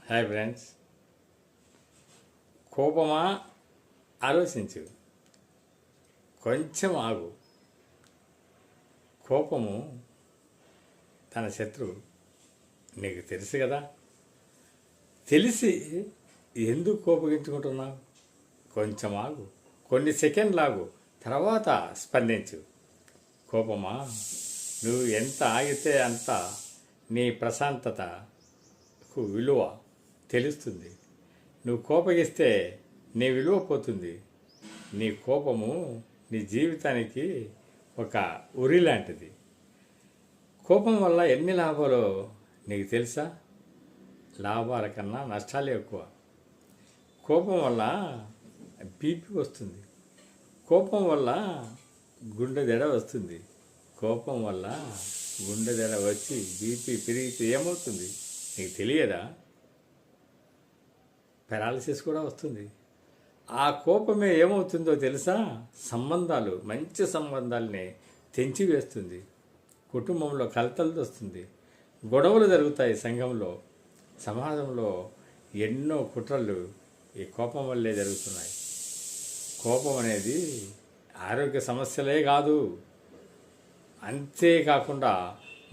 Hi friends. కోపమా? ఆలోచించు, కొంచెం ఆగు. కోపము తన శత్రువు, నీకు తెలుసు కదా. తెలిసి ఎందుకు కోపగించుకుంటున్నావు? కొంచెం ఆగు, కొన్ని సెకండ్లు ఆగు, తర్వాత స్పందించు. కోపమా, నువ్వు ఎంత ఆగితే అంత నీ ప్రశాంతతకు విలువ తెలుస్తుంది. నువ్వు కోపగిస్తే నీ విలువ పోతుంది. నీ కోపము నీ జీవితానికి ఒక ఉరి లాంటిది. కోపం వల్ల ఎన్ని లాభాలు నీకు తెలుసా? లాభాల కన్నా నష్టాలే ఎక్కువ. కోపం వల్ల బీపీ వస్తుంది. కోపం వల్ల గుండె దడ వస్తుంది. కోపం వల్ల గుండె దడ వచ్చి బీపీ పెరిగితే ఏమవుతుంది నీకు తెలియదా? పెరాలసిస్ కూడా వస్తుంది. ఆ కోపమే ఏమవుతుందో తెలుసా? సంబంధాలు, మంచి సంబంధాలని తెంచివేస్తుంది. కుటుంబంలో కలతలు వస్తుంది. గొడవలు జరుగుతాయి. సంఘంలో, సమాజంలో ఎన్నో కుట్రలు ఈ కోపం వల్లే జరుగుతున్నాయి. కోపం అనేది ఆరోగ్య సమస్యలే కాదు, అంతేకాకుండా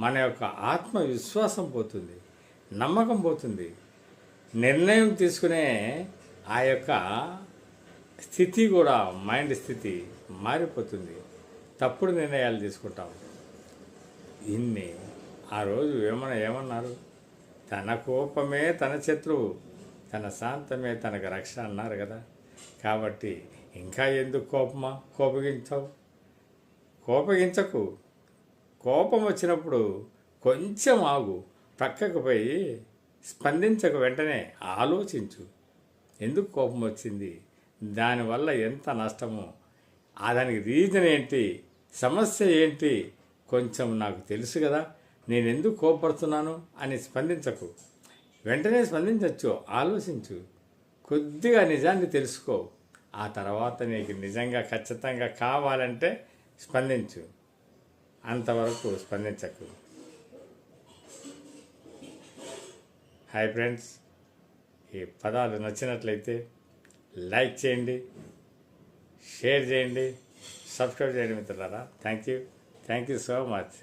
మన యొక్క ఆత్మవిశ్వాసం పోతుంది, నమ్మకం పోతుంది. నిర్ణయం తీసుకునే ఆ యొక్క స్థితి కూడా, మైండ్ స్థితి మారిపోతుంది. తప్పుడు నిర్ణయాలు తీసుకుంటాం. ఇన్ని ఆ రోజు ఏమన్నారు? తన కోపమే తన శత్రువు, తన శాంతమే తనకు రక్ష అన్నారు కదా. కాబట్టి ఇంకా ఎందుకు కోపగించకు. కోపం వచ్చినప్పుడు కొంచెం ఆగు, పక్కకు పోయి స్పందించక వెంటనే ఆలోచించు. ఎందుకు కోపం వచ్చింది, దానివల్ల ఎంత నష్టమో, దానికి రీజన్ ఏంటి, సమస్య ఏంటి, కొంచెం నాకు తెలుసు కదా, నేను ఎందుకు కోపడుతున్నాను అని స్పందించకు. వెంటనే స్పందించవచ్చు, ఆలోచించు, కొద్దిగా నిజాన్ని తెలుసుకో. ఆ తర్వాత నీకు నిజంగా ఖచ్చితంగా కావాలంటే స్పందించు, అంతవరకు స్పందించకు. హాయ్ ఫ్రెండ్స్, ఈ పదాలు నచ్చినట్లయితే లైక్ చేయండి, షేర్ చేయండి, సబ్స్క్రైబ్ చేయండి మిత్రులారా. Thank you so much.